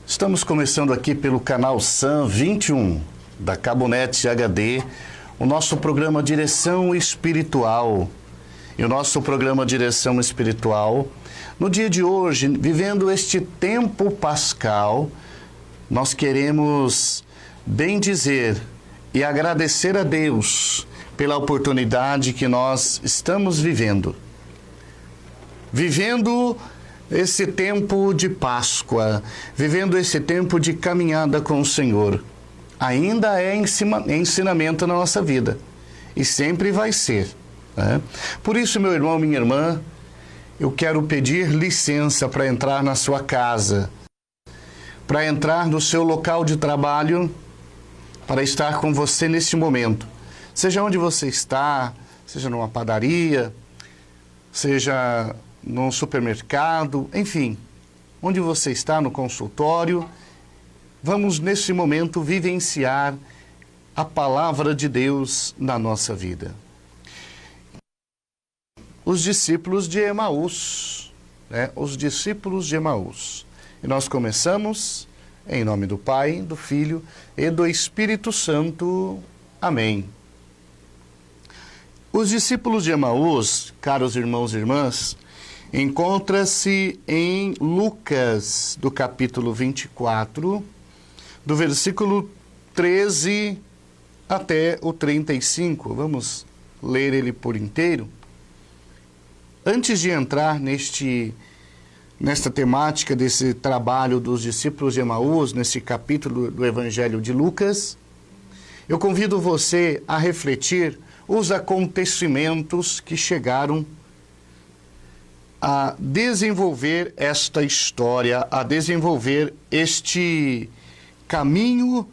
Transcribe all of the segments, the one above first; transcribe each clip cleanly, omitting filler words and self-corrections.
Estamos começando aqui pelo canal SAM 21 da Cabonet HD, o nosso programa Direção Espiritual. E o nosso programa Direção Espiritual, no dia de hoje, vivendo este tempo pascal, nós queremos bendizer e agradecer a Deus pela oportunidade que nós estamos vivendo. Vivendo esse tempo de Páscoa, vivendo esse tempo de caminhada com o Senhor. Ainda é ensinamento na nossa vida e sempre vai ser, né? Por isso, meu irmão, minha irmã, eu quero pedir licença para entrar na sua casa, para entrar no seu local de trabalho, para estar com você neste momento. Seja onde você está, seja numa padaria, seja num supermercado, enfim, onde você está, no consultório, vamos neste momento vivenciar a palavra de Deus na nossa vida. Os discípulos de Emaús, né? Os discípulos de Emaús. E nós começamos em nome do Pai, do Filho e do Espírito Santo. Amém. Os discípulos de Emaús, caros irmãos e irmãs, encontra-se em Lucas, do capítulo 24, do versículo 13 até o 35. Vamos ler ele por inteiro. Antes de entrar nesta temática desse trabalho dos discípulos de Emaús, nesse capítulo do Evangelho de Lucas, eu convido você a refletir os acontecimentos que chegaram a desenvolver esta história, a desenvolver este caminho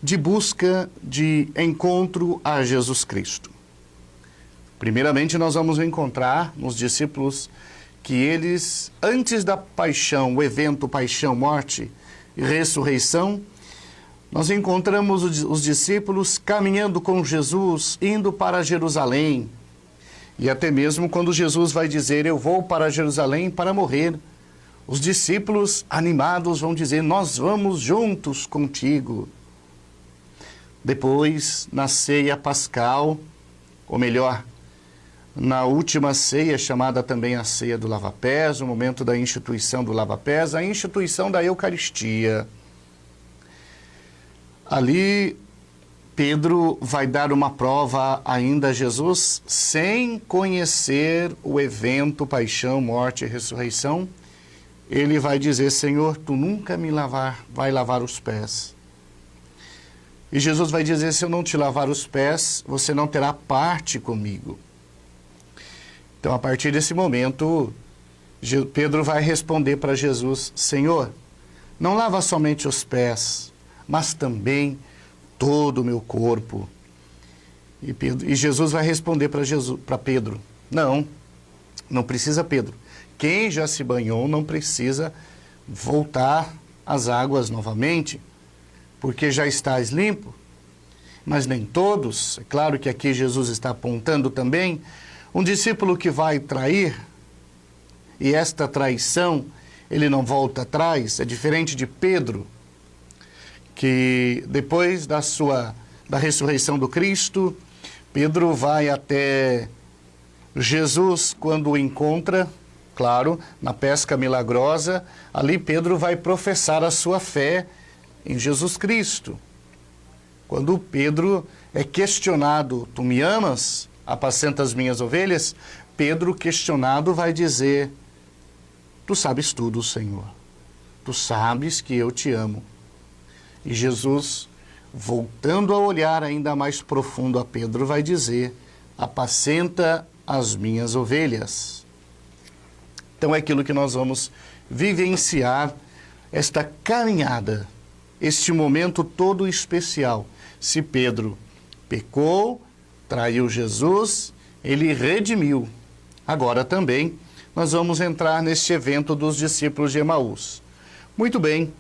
de busca de encontro a Jesus Cristo. Primeiramente, nós vamos encontrar nos discípulos que eles, antes da paixão, o evento paixão, morte e ressurreição, nós encontramos os discípulos caminhando com Jesus, indo para Jerusalém. E até mesmo quando Jesus vai dizer, eu vou para Jerusalém para morrer, os discípulos animados vão dizer, nós vamos juntos contigo. Depois, na ceia pascal, ou melhor, na última ceia, chamada também a ceia do lava-pés, o momento da instituição do lava-pés, a instituição da Eucaristia. Ali, Pedro vai dar uma prova ainda a Jesus, sem conhecer o evento, paixão, morte e ressurreição. Ele vai dizer, Senhor, tu nunca me vai lavar os pés. E Jesus vai dizer, se eu não te lavar os pés, você não terá parte comigo. Então, a partir desse momento, Pedro vai responder para Jesus, Senhor, não lava somente os pés, mas também todo o meu corpo. E Jesus vai responder para Pedro, não precisa, Pedro. Quem já se banhou não precisa voltar às águas novamente, porque já estás limpo. Mas nem todos, é claro que aqui Jesus está apontando também, um discípulo que vai trair, e esta traição, ele não volta atrás, é diferente de Pedro, que depois da ressurreição do Cristo, Pedro vai até Jesus quando o encontra, claro, na pesca milagrosa, ali Pedro vai professar a sua fé em Jesus Cristo. Quando Pedro é questionado, tu me amas? Apacenta as minhas ovelhas? Pedro, questionado, vai dizer, tu sabes tudo, Senhor. Tu sabes que eu te amo. E Jesus, voltando a olhar ainda mais profundo a Pedro, vai dizer, apacenta as minhas ovelhas. Então é aquilo que nós vamos vivenciar, esta caminhada, este momento todo especial. Se Pedro pecou, traiu Jesus, ele redimiu. Agora também nós vamos entrar neste evento dos discípulos de Emaús. Muito bem,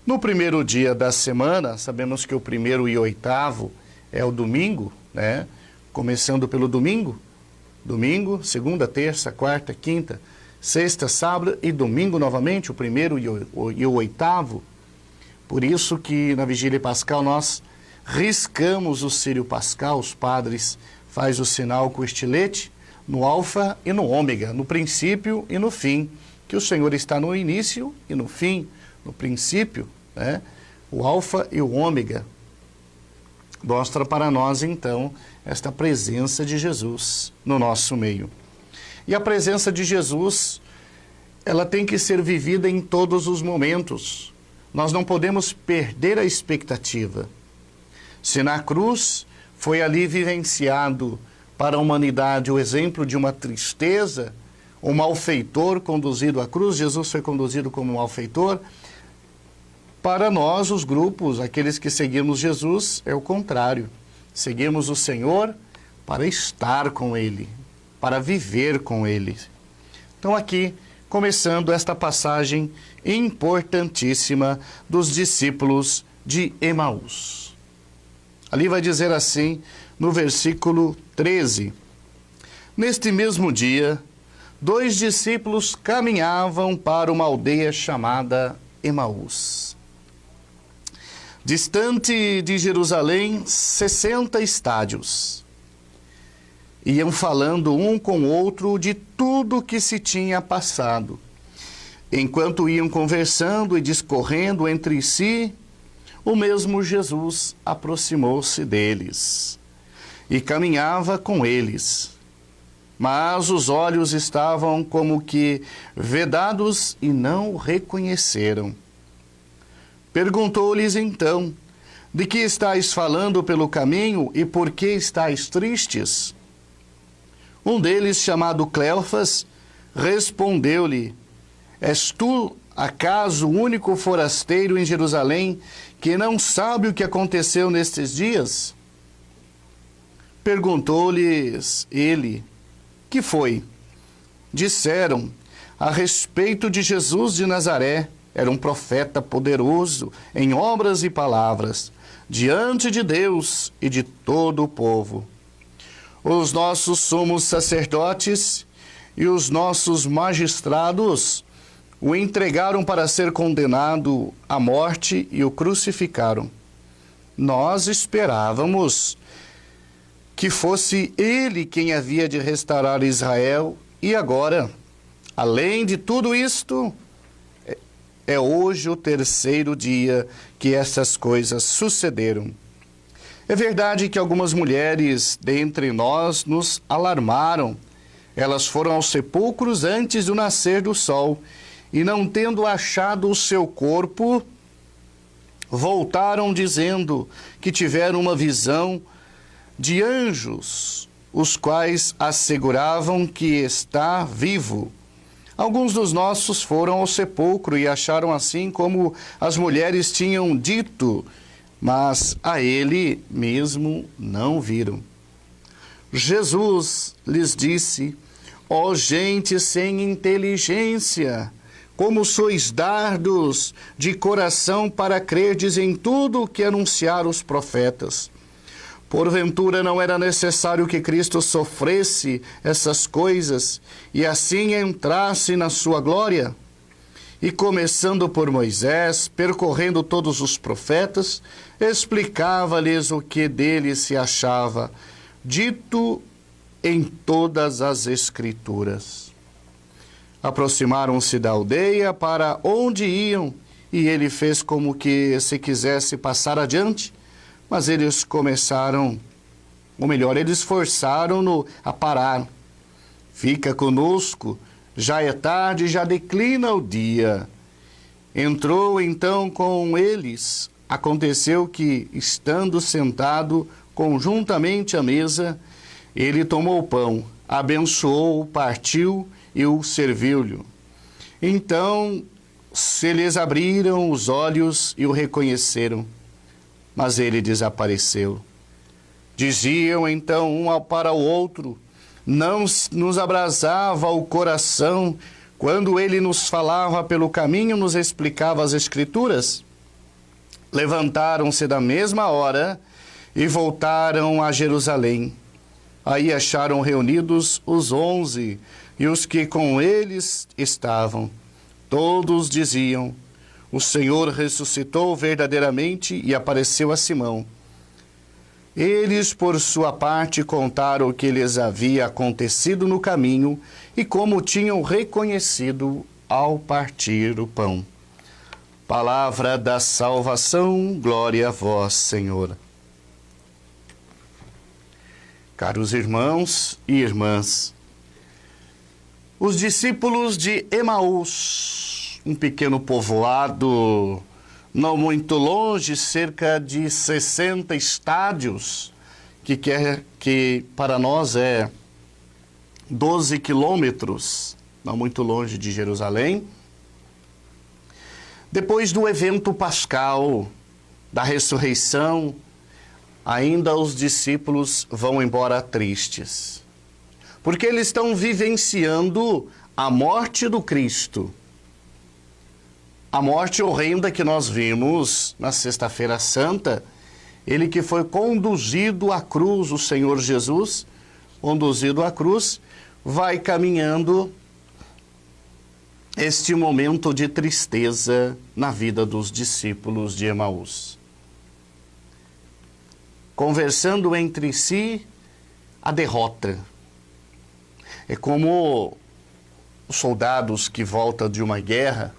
no primeiro dia da semana, sabemos que o primeiro e oitavo é o domingo, né? Começando pelo domingo, segunda, terça, quarta, quinta, sexta, sábado e domingo novamente, o primeiro e o oitavo. Por isso que na vigília pascal nós riscamos o círio pascal, os padres fazem o sinal com o estilete, no alfa e no ômega, no princípio e no fim, que o Senhor está no início e no fim, no princípio, né? O alfa e o ômega. Mostra para nós, então, esta presença de Jesus no nosso meio. E a presença de Jesus, ela tem que ser vivida em todos os momentos. Nós não podemos perder a expectativa. Se na cruz foi ali vivenciado para a humanidade o exemplo de uma tristeza, o malfeitor conduzido à cruz, Jesus foi conduzido como malfeitor. Para nós, os grupos, aqueles que seguimos Jesus, é o contrário. Seguimos o Senhor para estar com Ele, para viver com Ele. Então aqui, começando esta passagem importantíssima dos discípulos de Emaús. Ali vai dizer assim, no versículo 13: Neste mesmo dia, 2 discípulos caminhavam para uma aldeia chamada Emaús, distante de Jerusalém 60 estádios. Iam falando um com o outro de tudo que se tinha passado. Enquanto iam conversando e discorrendo entre si, o mesmo Jesus aproximou-se deles e caminhava com eles. Mas os olhos estavam como que vedados e não o reconheceram. Perguntou-lhes então: De que estáis falando pelo caminho e por que estáis tristes? Um deles, chamado Cleofas, respondeu-lhe: És tu, acaso, o único forasteiro em Jerusalém que não sabe o que aconteceu nestes dias? Perguntou-lhes ele: Que foi? Disseram: A respeito de Jesus de Nazaré, era um profeta poderoso em obras e palavras, diante de Deus e de todo o povo. Os nossos sumos sacerdotes e os nossos magistrados o entregaram para ser condenado à morte e o crucificaram. Nós esperávamos que fosse ele quem havia de restaurar Israel, e agora, além de tudo isto, é hoje o 3º dia que essas coisas sucederam. É verdade que algumas mulheres dentre nós nos alarmaram. Elas foram aos sepulcros antes do nascer do sol, e não tendo achado o seu corpo, voltaram dizendo que tiveram uma visão de anjos, os quais asseguravam que está vivo. Alguns dos nossos foram ao sepulcro e acharam assim como as mulheres tinham dito, mas a ele mesmo não viram. Jesus lhes disse: Ó gente sem inteligência, como sois dardos de coração para crerdes em tudo o que anunciaram os profetas. Porventura não era necessário que Cristo sofresse essas coisas e assim entrasse na sua glória? E começando por Moisés, percorrendo todos os profetas, explicava-lhes o que dele se achava, dito em todas as Escrituras. Aproximaram-se da aldeia para onde iam, e ele fez como que se quisesse passar adiante, mas eles começaram, ou melhor, eles forçaram-no a parar. Fica conosco, já é tarde, já declina o dia. Entrou então com eles. Aconteceu que, estando sentado conjuntamente à mesa, ele tomou o pão, abençoou, partiu e o serviu-lhe. Então se lhes abriram os olhos e o reconheceram, mas ele desapareceu. Diziam então um para o outro: Não nos abrasava o coração quando ele nos falava pelo caminho, nos explicava as Escrituras? Levantaram-se da mesma hora e voltaram a Jerusalém. Aí acharam reunidos os 11 e os que com eles estavam. Todos diziam: o Senhor ressuscitou verdadeiramente e apareceu a Simão. Eles, por sua parte, contaram o que lhes havia acontecido no caminho e como tinham reconhecido ao partir o pão. Palavra da salvação, glória a vós, Senhor. Caros irmãos e irmãs, os discípulos de Emaús, um pequeno povoado não muito longe, cerca de 60 estádios, que para nós é 12 quilômetros, não muito longe de Jerusalém. Depois do evento pascal, da ressurreição, ainda os discípulos vão embora tristes, porque eles estão vivenciando a morte do Cristo. A morte horrenda que nós vimos na Sexta-feira Santa, ele que foi conduzido à cruz, o Senhor Jesus, conduzido à cruz, vai caminhando este momento de tristeza na vida dos discípulos de Emaús. Conversando entre si, a derrota. É como os soldados que voltam de uma guerra,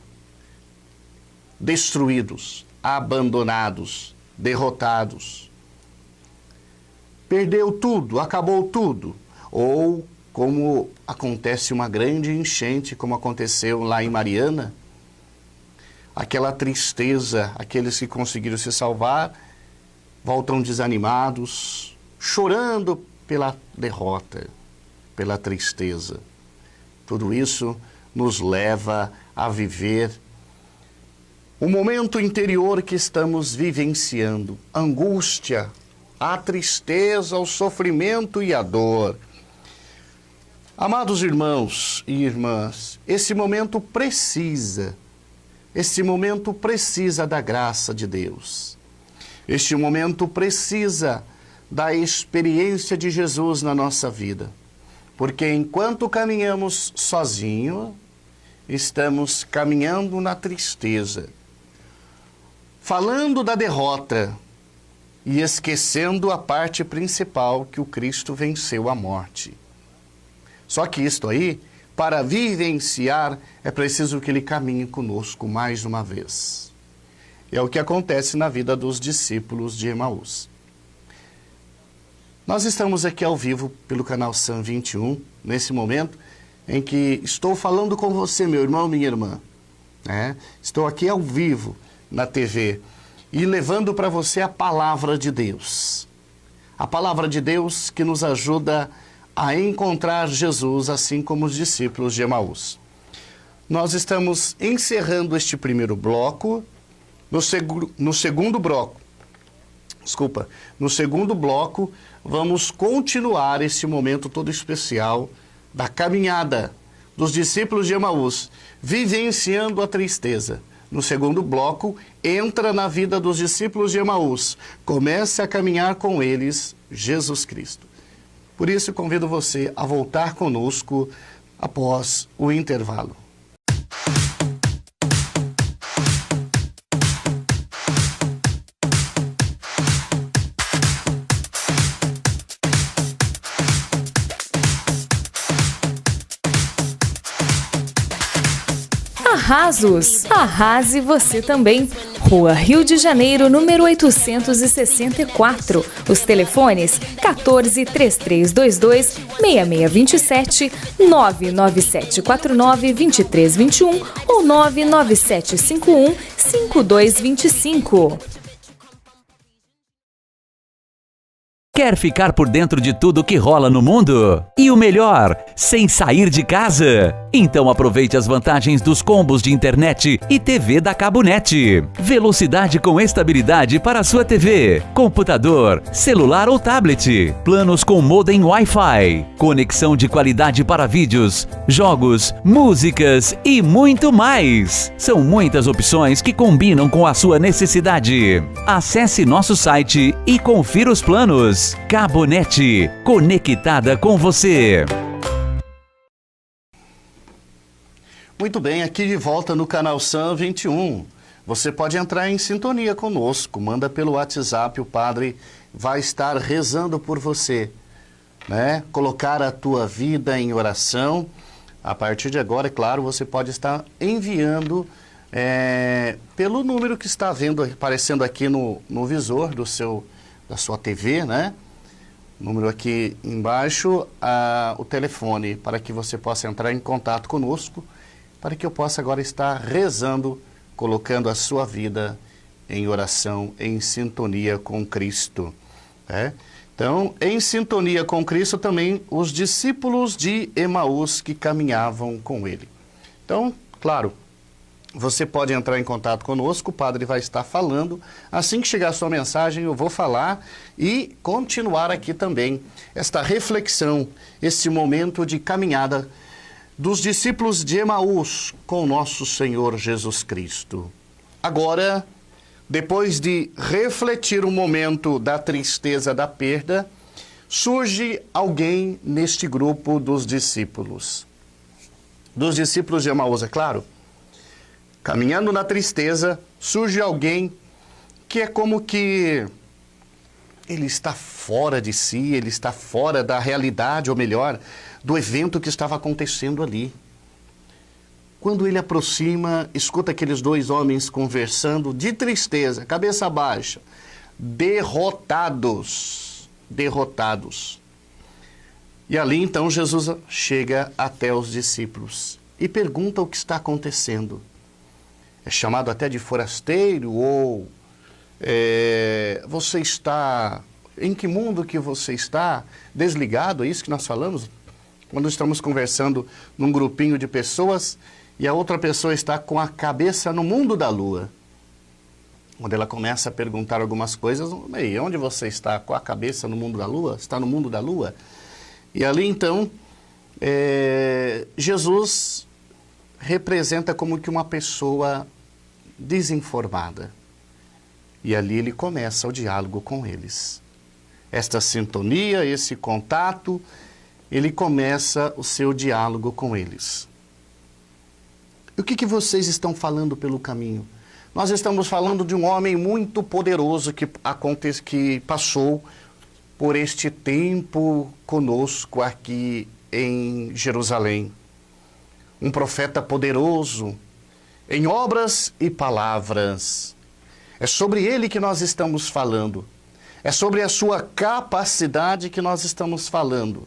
destruídos, abandonados, derrotados. Perdeu tudo, acabou tudo. Ou como acontece uma grande enchente, como aconteceu lá em Mariana, aquela tristeza, aqueles que conseguiram se salvar, voltam desanimados, chorando pela derrota, pela tristeza. Tudo isso nos leva a viver o momento interior que estamos vivenciando, a angústia, a tristeza, o sofrimento e a dor. Amados irmãos e irmãs, esse momento precisa da graça de Deus. Este momento precisa da experiência de Jesus na nossa vida. Porque enquanto caminhamos sozinhos, estamos caminhando na tristeza, falando da derrota e esquecendo a parte principal, que o Cristo venceu a morte. Só que isto aí, para vivenciar, é preciso que ele caminhe conosco mais uma vez. É o que acontece na vida dos discípulos de Emaús. Nós estamos aqui ao vivo pelo canal SAM 21, nesse momento em que estou falando com você, meu irmão, minha irmã. Estou aqui ao vivo na TV e levando para você a palavra de Deus. A palavra de Deus que nos ajuda a encontrar Jesus, assim como os discípulos de Emaús. Nós estamos encerrando este primeiro bloco. No segundo bloco, vamos continuar esse momento todo especial da caminhada dos discípulos de Emaús, vivenciando a tristeza. No segundo bloco, entra na vida dos discípulos de Emaús, comece a caminhar com eles Jesus Cristo. Por isso, convido você a voltar conosco após o intervalo. Arrasos, arrase você também. Rua Rio de Janeiro, número 864. Os telefones 14 3322 6627, 99749 2321 ou 99751 5225. Quer ficar por dentro de tudo que rola no mundo? E o melhor, sem sair de casa? Então aproveite as vantagens dos combos de internet e TV da Cabonet. Velocidade com estabilidade para a sua TV, computador, celular ou tablet. Planos com modem Wi-Fi. Conexão de qualidade para vídeos, jogos, músicas e muito mais. São muitas opções que combinam com a sua necessidade. Acesse nosso site e confira os planos. Cabonet, conectada com você. Muito bem, aqui de volta no canal SAM 21. você pode entrar em sintonia conosco, manda pelo WhatsApp, o padre vai estar rezando por você, né? Colocar a tua vida em oração. A partir de agora, é claro, você pode estar enviando pelo número que está aparecendo aqui no visor da sua TV, né? Número aqui embaixo, o telefone, para que você possa entrar em contato conosco, para que eu possa agora estar rezando, colocando a sua vida em oração, em sintonia com Cristo. Então, em sintonia com Cristo também os discípulos de Emaús que caminhavam com ele. Então, claro, você pode entrar em contato conosco, o padre vai estar falando. Assim que chegar a sua mensagem, eu vou falar e continuar aqui também esta reflexão, esse momento de caminhada dos discípulos de Emaús com nosso Senhor Jesus Cristo. Agora, depois de refletir o momento da tristeza, da perda, surge alguém neste grupo dos discípulos. Dos discípulos de Emaús, é claro. Caminhando na tristeza, surge alguém que é como que ele está fora de si, ele está fora da realidade, ou melhor, do evento que estava acontecendo ali. Quando ele aproxima, escuta aqueles dois homens conversando de tristeza, cabeça baixa, derrotados. E ali então Jesus chega até os discípulos e pergunta o que está acontecendo. É chamado até de forasteiro ou você está... Em que mundo que você está? Desligado, é isso que nós falamos? Quando estamos conversando num grupinho de pessoas e a outra pessoa está com a cabeça no mundo da lua. Quando ela começa a perguntar algumas coisas, ei, onde você está? Com a cabeça no mundo da lua? Está no mundo da lua? E ali então, Jesus representa como que uma pessoa desinformada. E ali ele começa o diálogo com eles. Esta sintonia, esse contato, ele começa o seu diálogo com eles. E o que vocês estão falando pelo caminho? Nós estamos falando de um homem muito poderoso que passou por este tempo conosco aqui em Jerusalém. Um profeta poderoso em obras e palavras. É sobre ele que nós estamos falando. É sobre a sua capacidade que nós estamos falando.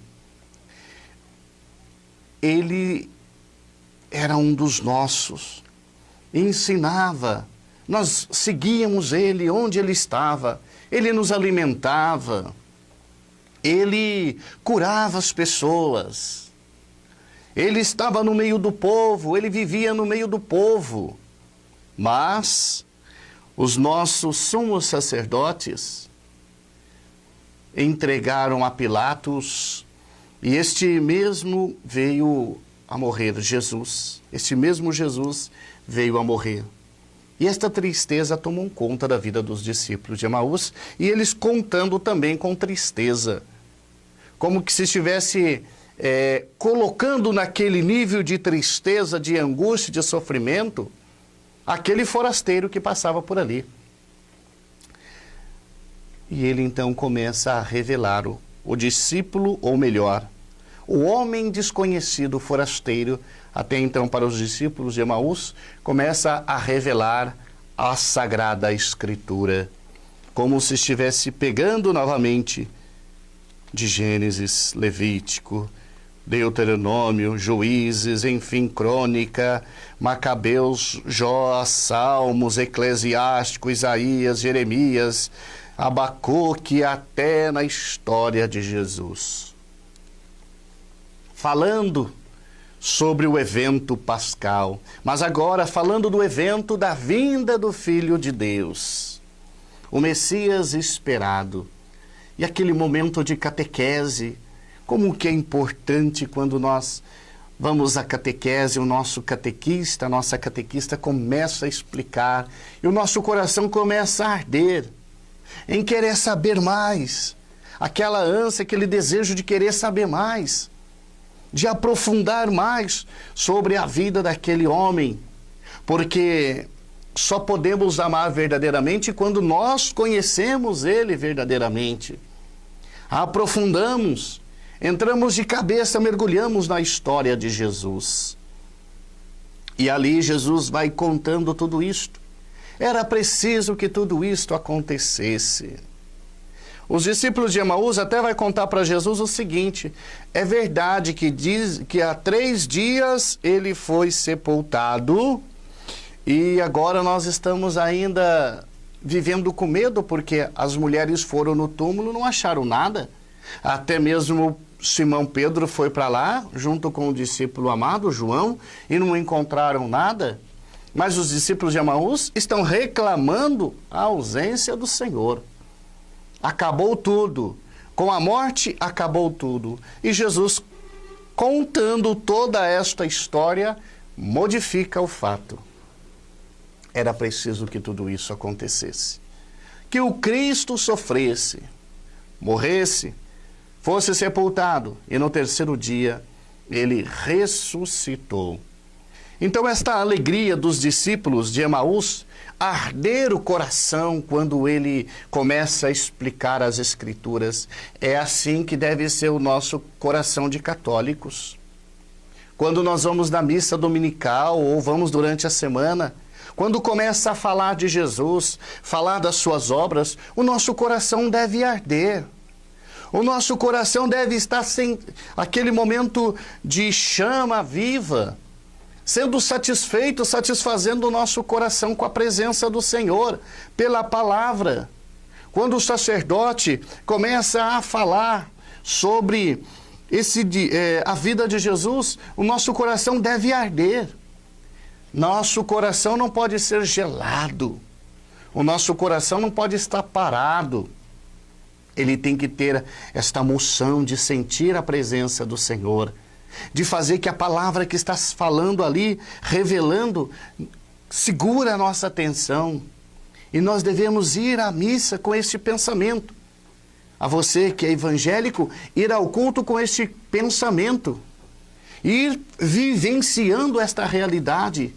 Ele era um dos nossos. Ensinava. Nós seguíamos ele onde ele estava. Ele nos alimentava. Ele curava as pessoas. Ele estava no meio do povo. Ele vivia no meio do povo. Mas os nossos sumos sacerdotes entregaram a Pilatos e este mesmo veio a morrer, Jesus. Este mesmo Jesus veio a morrer. E esta tristeza tomou conta da vida dos discípulos de Emaús e eles contando também com tristeza. Como que se estivesse colocando naquele nível de tristeza, de angústia, de sofrimento, aquele forasteiro que passava por ali. E ele então começa a revelar o discípulo, ou melhor, o homem desconhecido, forasteiro, até então para os discípulos de Emaús, começa a revelar a Sagrada Escritura, como se estivesse pegando novamente de Gênesis, Levítico, Deuteronômio, Juízes, enfim, Crônica, Macabeus, Jó, Salmos, Eclesiástico, Isaías, Jeremias, Abacuque, até na história de Jesus. Falando sobre o evento pascal, mas agora falando do evento da vinda do Filho de Deus, o Messias esperado. E aquele momento de catequese, como que é importante quando nós vamos à catequese, o nosso catequista, a nossa catequista começa a explicar e o nosso coração começa a arder em querer saber mais, aquela ânsia, aquele desejo de querer saber mais, de aprofundar mais sobre a vida daquele homem, porque só podemos amar verdadeiramente quando nós conhecemos Ele verdadeiramente. Aprofundamos, entramos de cabeça, mergulhamos na história de Jesus. E ali Jesus vai contando tudo isto. Era preciso que tudo isto acontecesse. Os discípulos de Emaús até vai contar para Jesus o seguinte: é verdade que diz que há 3 dias ele foi sepultado e agora nós estamos ainda vivendo com medo porque as mulheres foram no túmulo e não acharam nada. Até mesmo Simão Pedro foi para lá junto com o discípulo amado João e não encontraram nada. Mas os discípulos de Emaús estão reclamando a ausência do Senhor. Acabou tudo. Com a morte, acabou tudo. E Jesus, contando toda esta história, modifica o fato. Era preciso que tudo isso acontecesse. Que o Cristo sofresse, morresse, fosse sepultado e no 3º dia ele ressuscitou. Então esta alegria dos discípulos de Emaús, arder o coração quando ele começa a explicar as Escrituras, é assim que deve ser o nosso coração de católicos. Quando nós vamos na missa dominical ou vamos durante a semana, quando começa a falar de Jesus, falar das suas obras, o nosso coração deve arder. O nosso coração deve estar sem aquele momento de chama viva, sendo satisfeito, satisfazendo o nosso coração com a presença do Senhor, pela palavra. Quando o sacerdote começa a falar sobre a vida de Jesus, o nosso coração deve arder. Nosso coração não pode ser gelado. O nosso coração não pode estar parado. Ele tem que ter esta moção de sentir a presença do Senhor, de fazer que a palavra que está falando ali, revelando, segura a nossa atenção. E nós devemos ir à missa com este pensamento. A você que é evangélico, ir ao culto com este pensamento. Ir vivenciando esta realidade.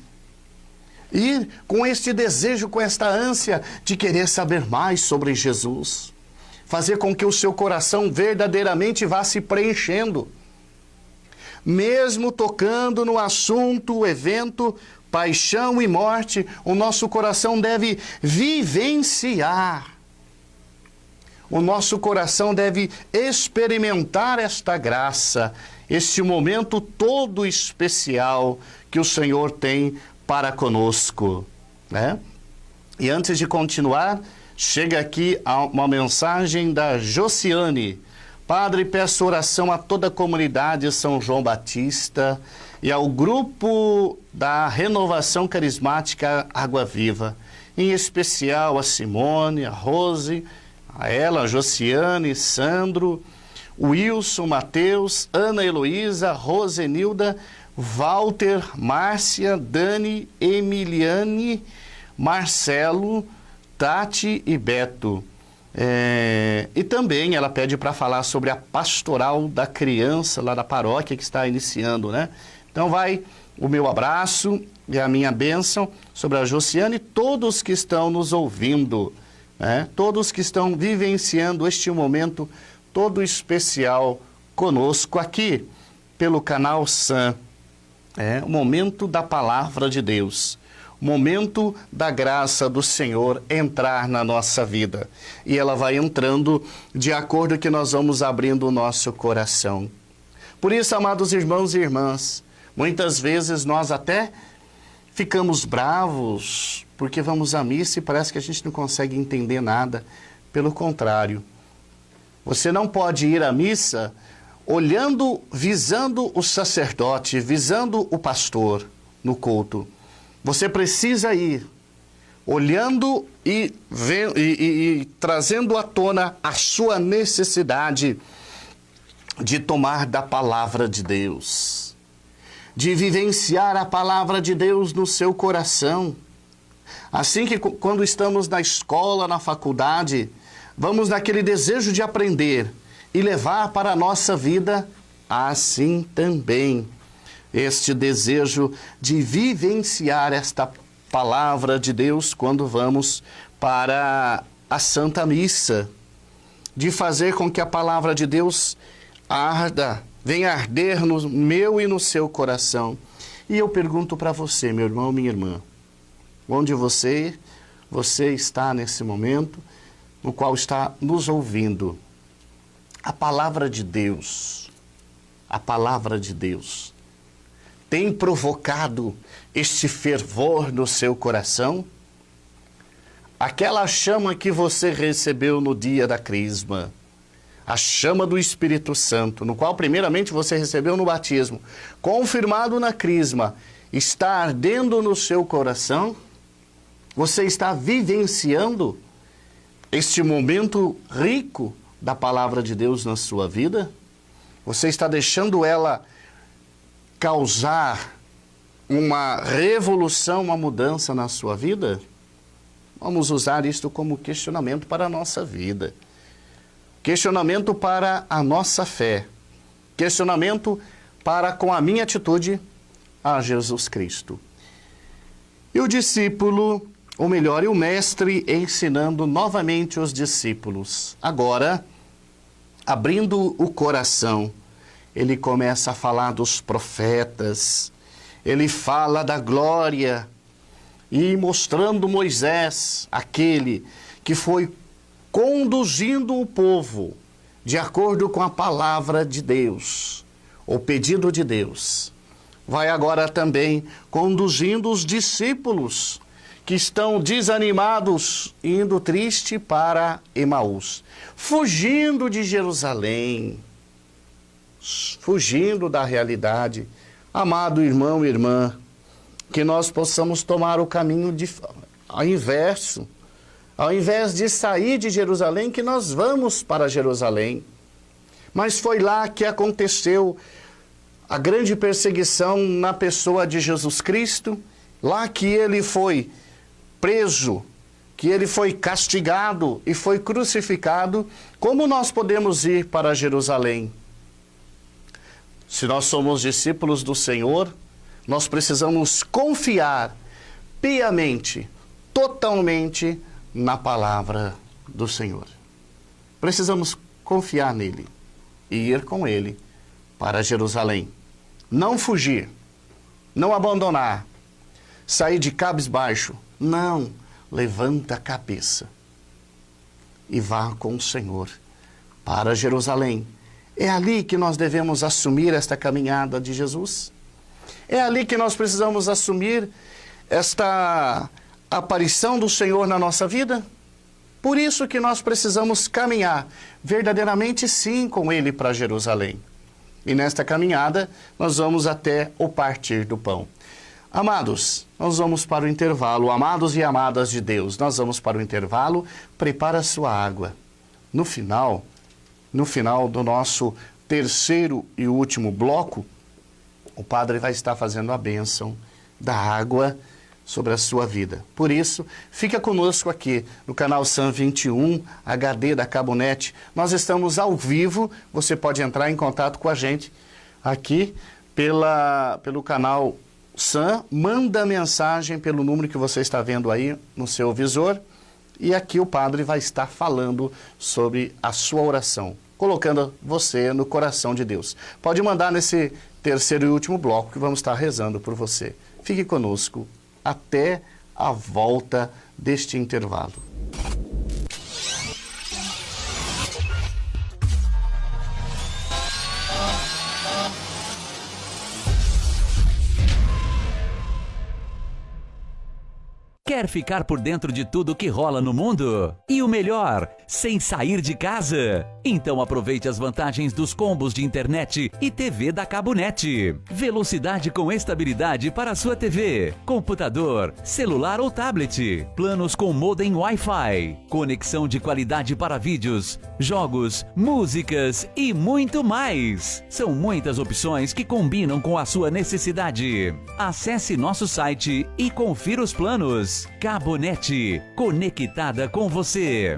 Ir com este desejo, com esta ânsia de querer saber mais sobre Jesus. Fazer com que o seu coração verdadeiramente vá se preenchendo. Mesmo tocando no assunto, o evento, paixão e morte, o nosso coração deve vivenciar. O nosso coração deve experimentar esta graça, este momento todo especial que o Senhor tem para conosco, né? E antes de continuar, chega aqui uma mensagem da Josiane. Padre, peço oração a toda a comunidade São João Batista e ao grupo da Renovação Carismática Água Viva, em especial a Simone, a Rose, a ela, a Josiane, Sandro, Wilson, Mateus, Ana Heloísa, Rosenilda, Walter, Márcia, Dani, Emiliane, Marcelo, Tati e Beto. E também ela pede para falar sobre a pastoral da criança lá da paróquia que está iniciando, né? Então vai o meu abraço e a minha bênção sobre a Josiane e todos que estão nos ouvindo, né? Todos que estão vivenciando este momento todo especial conosco aqui pelo canal SAM. O momento da palavra de Deus. Momento da graça do Senhor entrar na nossa vida. E ela vai entrando de acordo que nós vamos abrindo o nosso coração. Por isso, amados irmãos e irmãs, muitas vezes nós até ficamos bravos porque vamos à missa e parece que a gente não consegue entender nada. Pelo contrário, você não pode ir à missa olhando, visando o sacerdote, visando o pastor no culto. Você precisa ir olhando e trazendo à tona a sua necessidade de tomar da palavra de Deus, de vivenciar a palavra de Deus no seu coração. Assim que quando estamos na escola, na faculdade, vamos naquele desejo de aprender e levar para a nossa vida, assim também este desejo de vivenciar esta palavra de Deus quando vamos para a Santa Missa, de fazer com que a palavra de Deus arda, venha arder no meu e no seu coração. E eu pergunto para você, meu irmão, minha irmã, onde você está nesse momento, no qual está nos ouvindo, a palavra de Deus tem provocado este fervor no seu coração? Aquela chama que você recebeu no dia da crisma, a chama do Espírito Santo, no qual primeiramente você recebeu no batismo, confirmado na crisma, está ardendo no seu coração? Você está vivenciando este momento rico da palavra de Deus na sua vida? Você está deixando ela causar uma revolução, uma mudança na sua vida? Vamos usar isto como questionamento para a nossa vida. Questionamento para a nossa fé. Questionamento para com a minha atitude a Jesus Cristo. E o discípulo, ou melhor, e o mestre ensinando novamente os discípulos. Agora, abrindo o coração, ele começa a falar dos profetas, ele fala da glória e mostrando Moisés, aquele que foi conduzindo o povo de acordo com a palavra de Deus, o pedido de Deus. Vai agora também conduzindo os discípulos que estão desanimados, indo triste para Emaús, fugindo de Jerusalém, fugindo da realidade. Amado irmão e irmã, que nós possamos tomar o caminho ao inverso. Ao invés de sair de Jerusalém, que nós vamos para Jerusalém. Mas foi lá que aconteceu a grande perseguição na pessoa de Jesus Cristo, lá que ele foi preso, que ele foi castigado e foi crucificado. Como nós podemos ir para Jerusalém? Se nós somos discípulos do Senhor, nós precisamos confiar piamente, totalmente na palavra do Senhor. Precisamos confiar nele e ir com ele para Jerusalém. Não fugir, não abandonar, sair de cabisbaixo. Não, levanta a cabeça e vá com o Senhor para Jerusalém. É ali que nós devemos assumir esta caminhada de Jesus. É ali que nós precisamos assumir esta aparição do Senhor na nossa vida. Por isso que nós precisamos caminhar verdadeiramente sim com Ele para Jerusalém. E nesta caminhada nós vamos até o partir do pão. Amados, nós vamos para o intervalo. Amados e amadas de Deus, nós vamos para o intervalo. Prepara a sua água. No final do nosso terceiro e último bloco, o Padre vai estar fazendo a bênção da água sobre a sua vida. Por isso, fica conosco aqui no canal SAM 21 HD da Cabonet. Nós estamos ao vivo, você pode entrar em contato com a gente aqui pelo canal SAM, manda mensagem pelo número que você está vendo aí no seu visor, e aqui o Padre vai estar falando sobre a sua oração, colocando você no coração de Deus. Pode mandar nesse terceiro e último bloco que vamos estar rezando por você. Fique conosco até a volta deste intervalo. Quer ficar por dentro de tudo que rola no mundo? E o melhor, sem sair de casa? Então aproveite as vantagens dos combos de internet e TV da Cabonet. Velocidade com estabilidade para a sua TV, computador, celular ou tablet. Planos com modem Wi-Fi. Conexão de qualidade para vídeos, jogos, músicas e muito mais. São muitas opções que combinam com a sua necessidade. Acesse nosso site e confira os planos. Cabonet, conectada com você.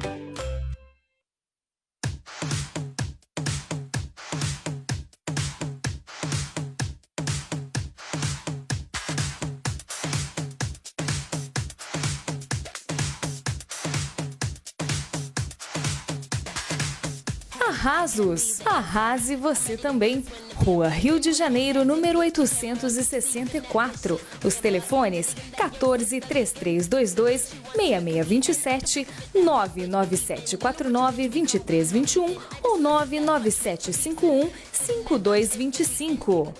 Arrasos. Arrase você também. Rua Rio de Janeiro, número 864. Os telefones 14 3322 6627, 99749 2321 ou 99751 5225.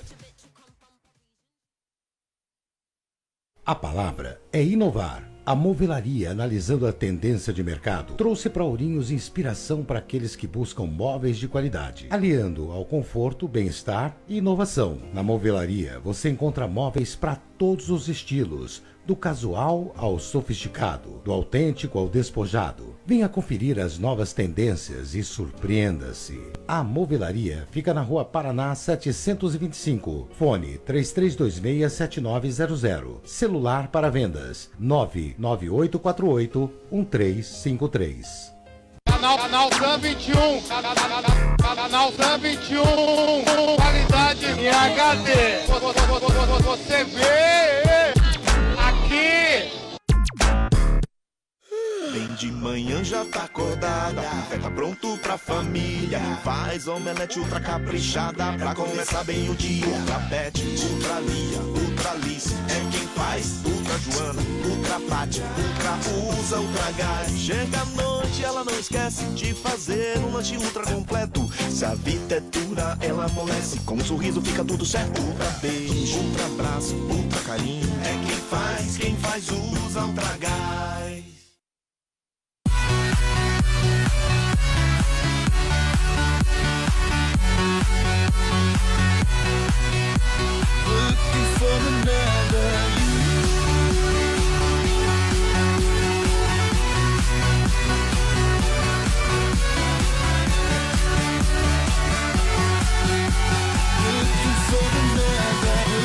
A palavra é inovar. A Movelaria, analisando a tendência de mercado, trouxe para Ourinhos inspiração para aqueles que buscam móveis de qualidade, aliando ao conforto, bem-estar e inovação. Na Movelaria, você encontra móveis para todos os estilos, do casual ao sofisticado, do autêntico ao despojado. Venha conferir as novas tendências e surpreenda-se. A Movelaria fica na Rua Paraná 725. Fone 3326-7900. Celular para vendas 99848-1353. Canal Sam 21. Canal Sam 21. Qualidade em HD. Você vê aqui. Bem de manhã já tá acordada, café tá pronto pra família. Faz omelete ultra caprichada pra começar bem o dia. Ultra Pet, Ultra Lia, Ultra Alice é quem faz. Ultra Joana, Ultra Pátia, Ultra usa Ultra Gás. Chega a noite, ela não esquece de fazer um lanche ultra completo. Se a vida é dura, ela amolece. Com um sorriso fica tudo certo. Ultra beijo, Ultra abraço, Ultra carinho é quem faz usa Ultra Gás. Looking for another you.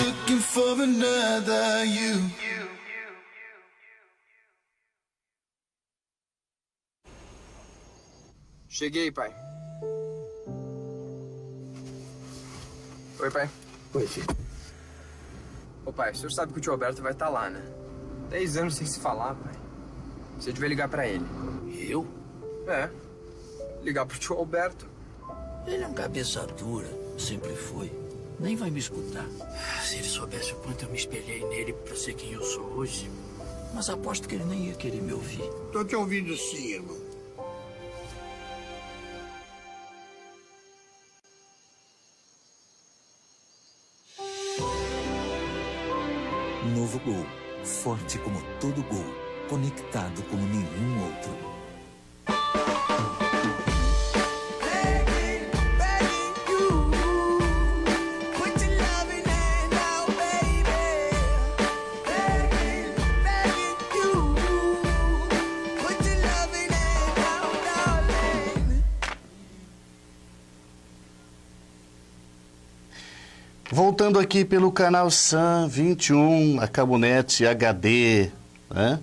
Looking for another you. Cheguei, pai. Oi, pai. Oi, filho. Ô, pai, o senhor sabe que o tio Alberto vai estar lá, né? 10 anos sem se falar, pai. Você devia ligar pra ele. Eu? É. Ligar pro tio Alberto. Ele é um cabeça dura, sempre foi. Nem vai me escutar. Se ele soubesse o quanto eu me espelhei nele pra ser quem eu sou hoje. Mas aposto que ele nem ia querer me ouvir. Tô te ouvindo sim, irmão. Novo Gol. Forte como todo gol. Conectado como nenhum outro. Voltando aqui pelo canal Sam 21, a Cabonet HD, né?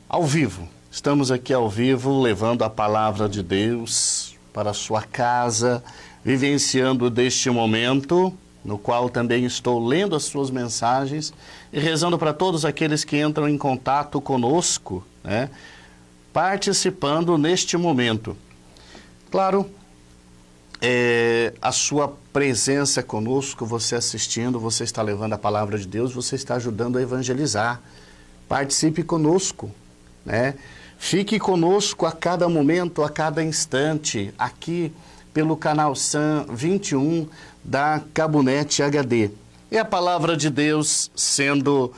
Ao vivo. Estamos aqui ao vivo, levando a palavra de Deus para a sua casa, vivenciando deste momento, no qual também estou lendo as suas mensagens e rezando para todos aqueles que entram em contato conosco, né? Participando neste momento. Claro, a sua presença conosco, você assistindo, você está levando a palavra de Deus, você está ajudando a evangelizar. Participe conosco, né? Fique conosco a cada momento, a cada instante, aqui pelo canal Sam 21 da Cabonet HD. E a palavra de Deus sendo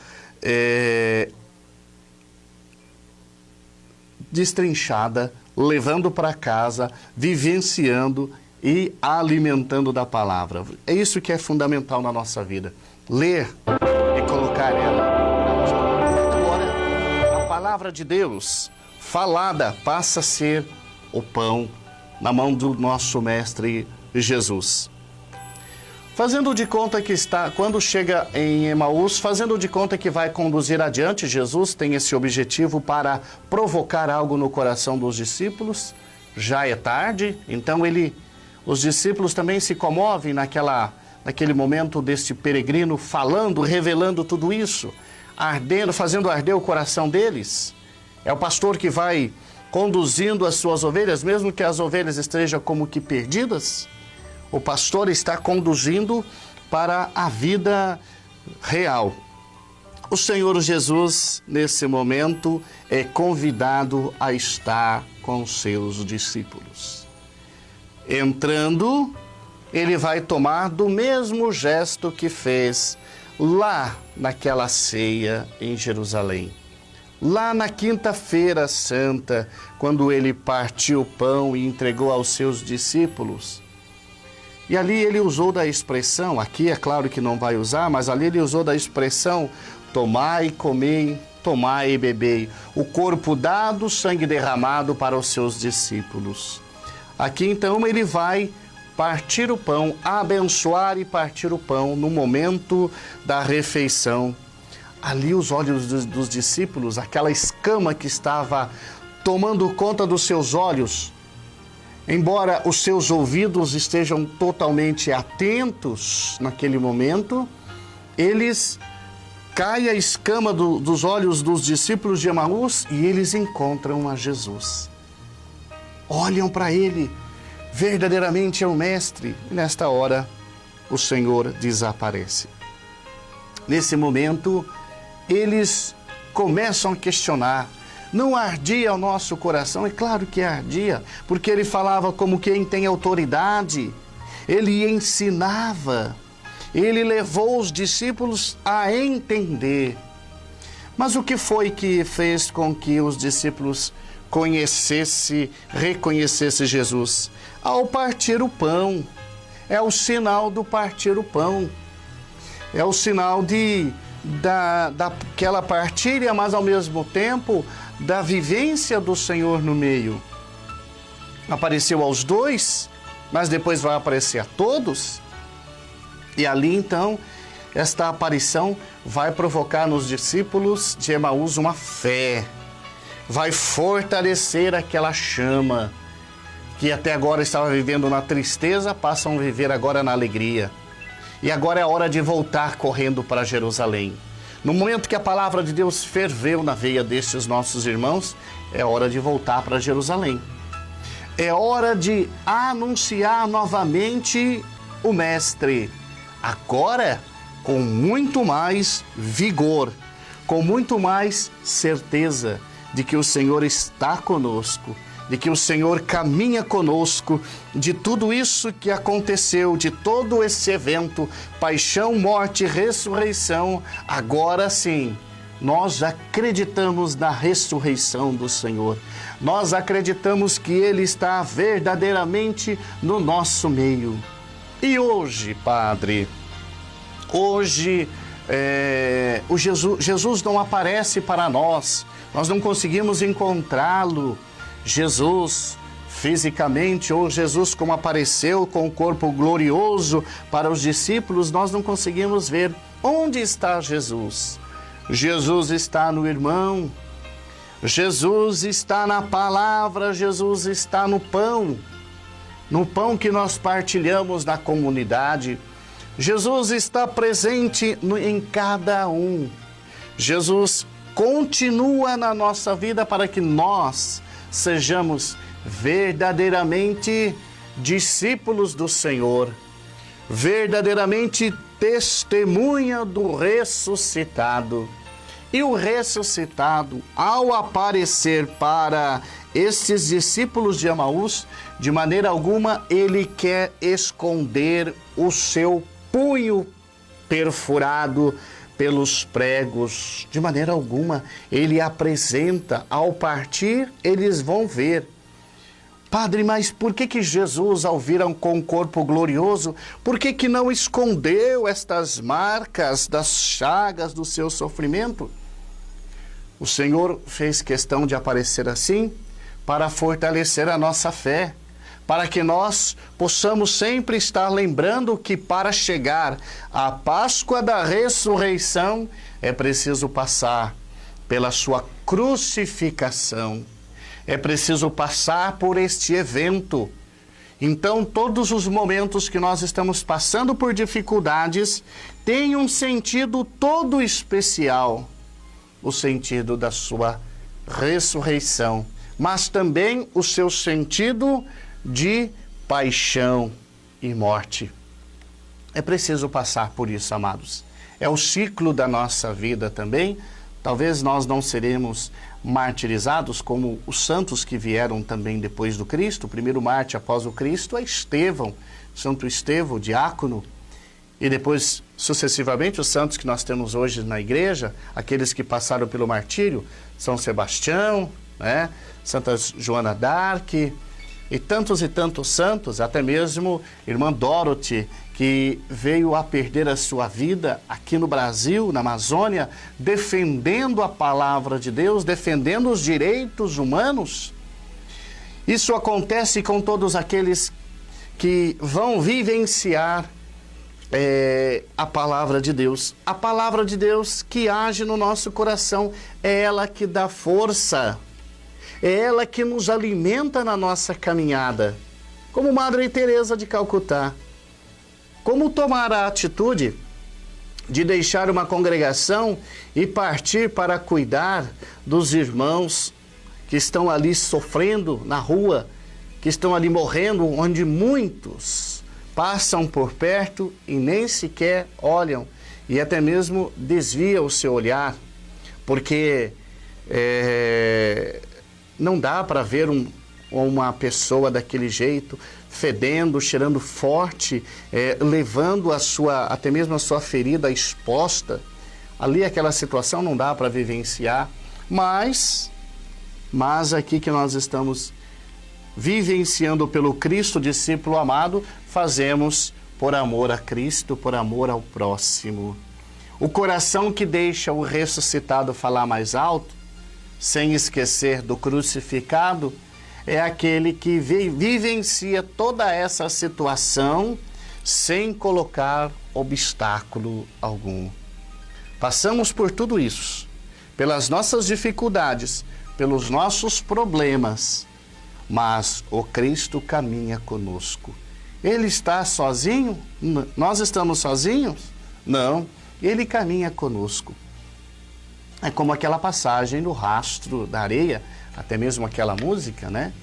destrinchada, levando para casa, vivenciando e alimentando da palavra. É isso que é fundamental na nossa vida. Ler e colocar ela. Agora, a palavra de Deus falada passa a ser o pão na mão do nosso Mestre Jesus. Fazendo de conta que está, quando chega em Emaús, fazendo de conta que vai conduzir adiante, Jesus tem esse objetivo para provocar algo no coração dos discípulos. Já é tarde, então os discípulos também se comovem naquele momento deste peregrino, falando, revelando tudo isso, ardendo, fazendo arder o coração deles. É o pastor que vai conduzindo as suas ovelhas, mesmo que as ovelhas estejam como que perdidas, o pastor está conduzindo para a vida real. O Senhor Jesus, nesse momento, é convidado a estar com os seus discípulos. Entrando, ele vai tomar do mesmo gesto que fez lá naquela ceia em Jerusalém. Lá na quinta-feira santa, quando ele partiu o pão e entregou aos seus discípulos. E ali ele usou da expressão, aqui é claro que não vai usar, mas ali ele usou da expressão: tomai e comei, tomai e bebei, o corpo dado, o sangue derramado para os seus discípulos. Aqui então ele vai partir o pão, abençoar e partir o pão no momento da refeição. Ali os olhos dos discípulos, aquela escama que estava tomando conta dos seus olhos, embora os seus ouvidos estejam totalmente atentos naquele momento, cai a escama dos olhos dos discípulos de Emaús e eles encontram a Jesus. Olham para ele, verdadeiramente é o Mestre. E nesta hora, o Senhor desaparece. Nesse momento, eles começam a questionar: não ardia o nosso coração? É claro que ardia, porque ele falava como quem tem autoridade, ele ensinava, ele levou os discípulos a entender. Mas o que foi que fez com que os discípulos reconhecessem Jesus? Ao partir o pão, é o sinal do partir o pão, é o sinal daquela partilha, mas ao mesmo tempo da vivência do Senhor no meio. Apareceu aos dois, mas depois vai aparecer a todos. E ali então, esta aparição vai provocar nos discípulos de Emaús uma fé, vai fortalecer aquela chama que até agora estava vivendo na tristeza, passam a viver agora na alegria. E agora é a hora de voltar correndo para Jerusalém. No momento que a palavra de Deus ferveu na veia destes nossos irmãos, é hora de voltar para Jerusalém. É hora de anunciar novamente o Mestre. Agora, com muito mais vigor, com muito mais certeza de que o Senhor está conosco, de que o Senhor caminha conosco, de tudo isso que aconteceu, de todo esse evento, paixão, morte e ressurreição. Agora sim, nós acreditamos na ressurreição do Senhor. Nós acreditamos que Ele está verdadeiramente no nosso meio. E hoje, Padre, hoje Jesus não aparece para nós não conseguimos encontrá-lo. Jesus fisicamente, ou Jesus como apareceu com o corpo glorioso para os discípulos, nós não conseguimos ver. Onde está Jesus? Jesus está no irmão, Jesus está na palavra, Jesus está no pão que nós partilhamos na comunidade. Jesus está presente em cada um. Jesus continua na nossa vida para que nós sejamos verdadeiramente discípulos do Senhor, verdadeiramente testemunha do ressuscitado. E o ressuscitado, ao aparecer para estes discípulos de Emaús, de maneira alguma ele quer esconder o seu punho perfurado pelos pregos. De maneira alguma ele apresenta. Ao partir, eles vão ver. Padre, mas por que Jesus, ao vir com um corpo glorioso, por que não escondeu estas marcas das chagas do seu sofrimento? O Senhor fez questão de aparecer assim para fortalecer a nossa fé, para que nós possamos sempre estar lembrando que para chegar à Páscoa da ressurreição é preciso passar pela sua crucificação. É preciso passar por este evento. Então, todos os momentos que nós estamos passando por dificuldades têm um sentido todo especial. O sentido da sua ressurreição, mas também o seu sentido de paixão e morte. É preciso passar por isso, amados. É o ciclo da nossa vida também. Talvez nós não seremos martirizados como os santos que vieram também depois do Cristo. O primeiro mártir após o Cristo é Estevão, Santo Estevão, diácono. E depois, sucessivamente, os santos que nós temos hoje na igreja, aqueles que passaram pelo martírio, São Sebastião, né? Santa Joana d'Arc e tantos santos, até mesmo irmã Dorothy, que veio a perder a sua vida aqui no Brasil, na Amazônia, defendendo a palavra de Deus, defendendo os direitos humanos. Isso acontece com todos aqueles que vão vivenciar a palavra de Deus. A palavra de Deus que age no nosso coração, é ela que dá força, é ela que nos alimenta na nossa caminhada. Como Madre Teresa de Calcutá. Como tomar a atitude de deixar uma congregação e partir para cuidar dos irmãos que estão ali sofrendo na rua, que estão ali morrendo, onde muitos passam por perto e nem sequer olham e até mesmo desvia o seu olhar, porque não dá para ver uma pessoa daquele jeito, fedendo, cheirando forte, levando até mesmo a sua ferida exposta. Ali aquela situação não dá para vivenciar, mas aqui que nós estamos vivenciando pelo Cristo discípulo amado, fazemos por amor a Cristo, por amor ao próximo. O coração que deixa o ressuscitado falar mais alto, sem esquecer do crucificado, é aquele que vivencia toda essa situação sem colocar obstáculo algum. Passamos por tudo isso, pelas nossas dificuldades, pelos nossos problemas, mas o Cristo caminha conosco. Ele está sozinho? Nós estamos sozinhos? Não, ele caminha conosco. É como aquela passagem do rastro da areia, até mesmo aquela música, né?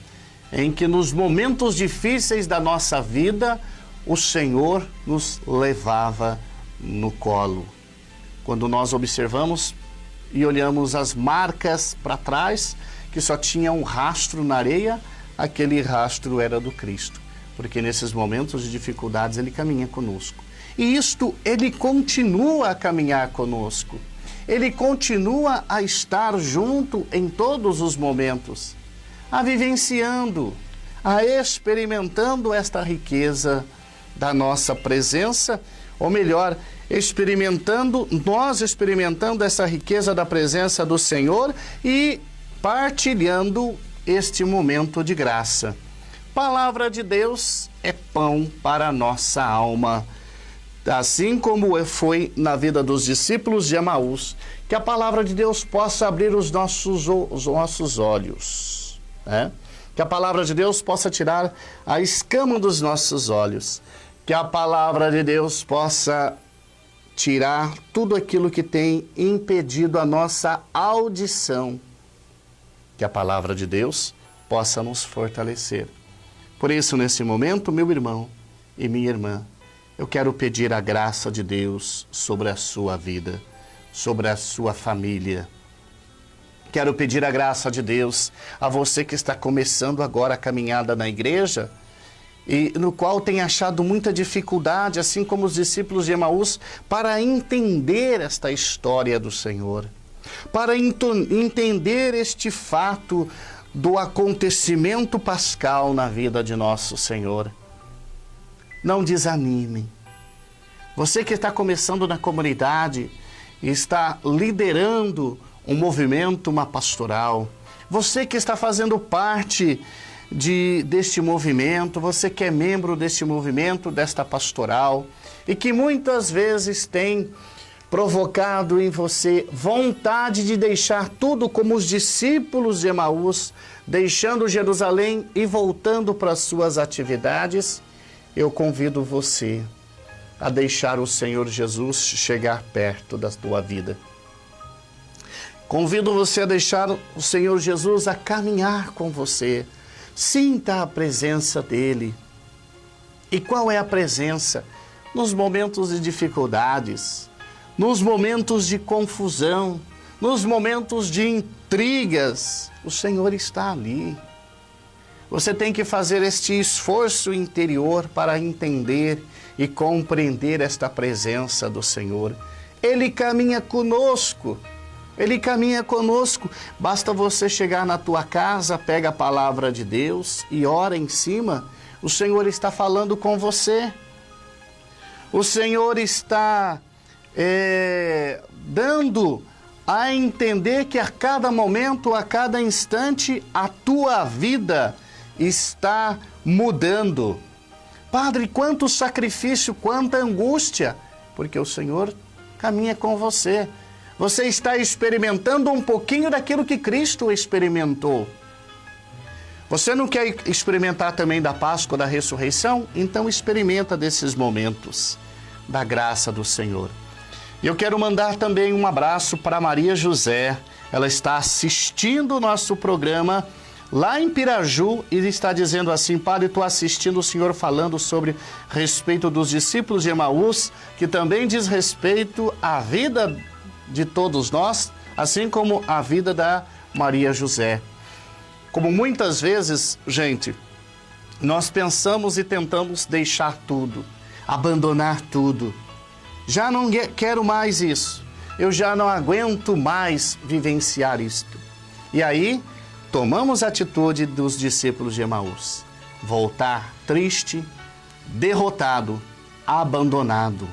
Em que nos momentos difíceis da nossa vida, o Senhor nos levava no colo. Quando nós observamos e olhamos as marcas para trás, que só tinha um rastro na areia, aquele rastro era do Cristo. Porque nesses momentos de dificuldades ele caminha conosco. E isto, ele continua a caminhar conosco. Ele continua a estar junto em todos os momentos, a vivenciando, a experimentando esta riqueza da nossa presença, ou melhor, nós experimentando essa riqueza da presença do Senhor e partilhando este momento de graça. Palavra de Deus é pão para a nossa alma. Assim como foi na vida dos discípulos de Emaús, que a palavra de Deus possa abrir os nossos olhos, né? Que a palavra de Deus possa tirar a escama dos nossos olhos, que a palavra de Deus possa tirar tudo aquilo que tem impedido a nossa audição, que a palavra de Deus possa nos fortalecer. Por isso, nesse momento, meu irmão e minha irmã, eu quero pedir a graça de Deus sobre a sua vida, sobre a sua família. Quero pedir a graça de Deus a você que está começando agora a caminhada na igreja e no qual tem achado muita dificuldade, assim como os discípulos de Emaús, para entender esta história do Senhor, para entender este fato do acontecimento pascal na vida de nosso Senhor. Não desanime. Você que está começando na comunidade e está liderando um movimento, uma pastoral, você que está fazendo parte deste movimento, você que é membro deste movimento, desta pastoral, e que muitas vezes tem provocado em você vontade de deixar tudo como os discípulos de Emaús, deixando Jerusalém e voltando para as suas atividades, eu convido você a deixar o Senhor Jesus chegar perto da tua vida. Convido você a deixar o Senhor Jesus a caminhar com você. Sinta a presença dele. E qual é a presença? Nos momentos de dificuldades, nos momentos de confusão, nos momentos de intrigas, o Senhor está ali. Você tem que fazer este esforço interior para entender e compreender esta presença do Senhor. Ele caminha conosco. Ele caminha conosco. Basta você chegar na tua casa, pega a palavra de Deus e ora em cima. O Senhor está falando com você. O Senhor está dando a entender que a cada momento, a cada instante, a tua vida está mudando. Padre, quanto sacrifício, quanta angústia, porque o Senhor caminha com você. Você está experimentando um pouquinho daquilo que Cristo experimentou. Você não quer experimentar também da Páscoa, da ressurreição? Então experimenta desses momentos da graça do Senhor. E eu quero mandar também um abraço para Maria José. Ela está assistindo o nosso programa lá em Piraju e está dizendo assim: Padre, estou assistindo o senhor falando sobre respeito dos discípulos de Emaús, que também diz respeito à vida de todos nós, assim como a vida da Maria José. Como muitas vezes, gente, nós pensamos e tentamos deixar tudo, abandonar tudo. Já não quero mais isso, eu já não aguento mais vivenciar isto. E aí, tomamos a atitude dos discípulos de Emaús, voltar triste, derrotado, abandonado,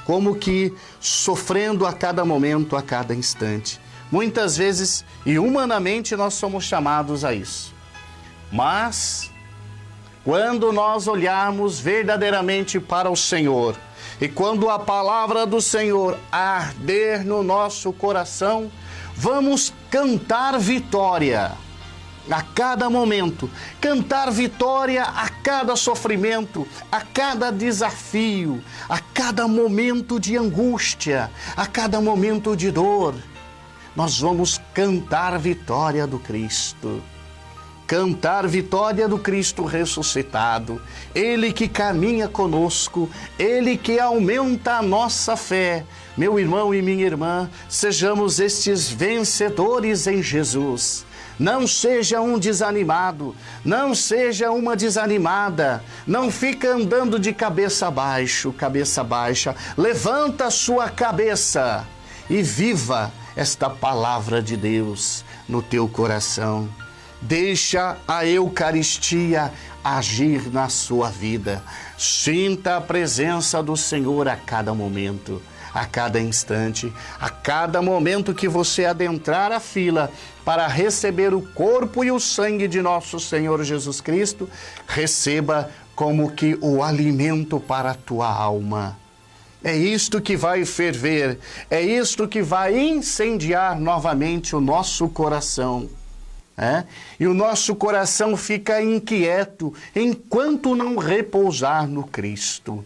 como que sofrendo a cada momento, a cada instante. Muitas vezes, e humanamente, nós somos chamados a isso. Mas, quando nós olharmos verdadeiramente para o Senhor, e quando a palavra do Senhor arder no nosso coração, vamos cantar vitória a cada momento, cantar vitória a cada sofrimento, a cada desafio, a cada momento de angústia, a cada momento de dor. Nós vamos cantar vitória do Cristo. Cantar vitória do Cristo ressuscitado. Ele que caminha conosco, Ele que aumenta a nossa fé. Meu irmão e minha irmã, sejamos estes vencedores em Jesus. Não seja um desanimado, não seja uma desanimada, não fica andando de cabeça baixa. Levanta a sua cabeça e viva esta palavra de Deus no teu coração. Deixa a Eucaristia agir na sua vida. Sinta a presença do Senhor a cada momento, a cada instante, a cada momento que você adentrar a fila para receber o corpo e o sangue de nosso Senhor Jesus Cristo, receba como que o alimento para a tua alma. É isto que vai ferver, é isto que vai incendiar novamente o nosso coração. E o nosso coração fica inquieto enquanto não repousar no Cristo.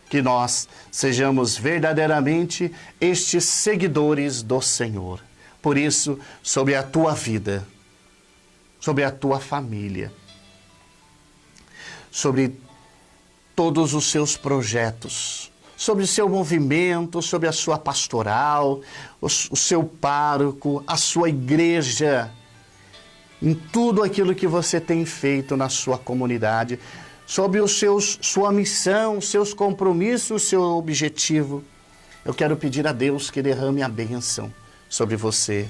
Que nós sejamos verdadeiramente estes seguidores do Senhor. Por isso, sobre a tua vida, sobre a tua família, sobre todos os seus projetos, sobre o seu movimento, sobre a sua pastoral, o seu pároco, a sua igreja, em tudo aquilo que você tem feito na sua comunidade, sobre sua missão, seus compromissos, seu objetivo. Eu quero pedir a Deus que derrame a bênção sobre você.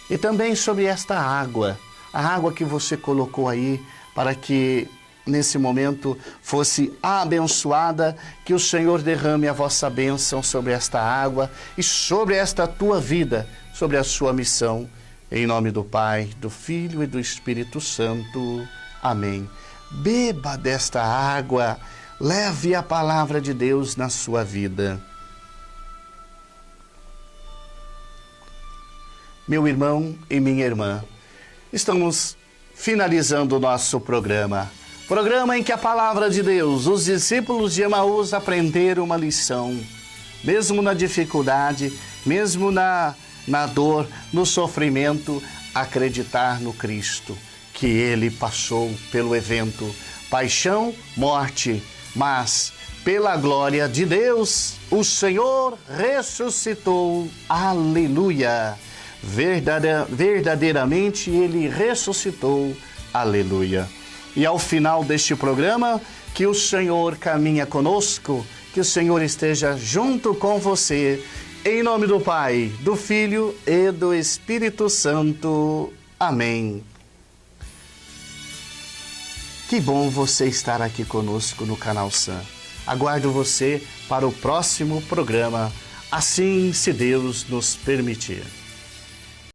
E também sobre esta água, a água que você colocou aí, para que nesse momento fosse abençoada, que o Senhor derrame a vossa bênção sobre esta água e sobre esta tua vida, sobre a sua missão. Em nome do Pai, do Filho e do Espírito Santo. Amém. Beba desta água, leve a palavra de Deus na sua vida. Meu irmão e minha irmã, estamos finalizando o nosso programa. Programa em que a palavra de Deus, os discípulos de Emaús aprenderam uma lição. Mesmo na dificuldade, mesmo na dor, no sofrimento, acreditar no Cristo, que Ele passou pelo evento paixão, morte, mas pela glória de Deus, o Senhor ressuscitou. Aleluia! Verdadeiramente Ele ressuscitou. Aleluia! E ao final deste programa, que o Senhor caminha conosco, que o Senhor esteja junto com você. Em nome do Pai, do Filho e do Espírito Santo. Amém. Que bom você estar aqui conosco no Canal Sam. Aguardo você para o próximo programa, assim se Deus nos permitir.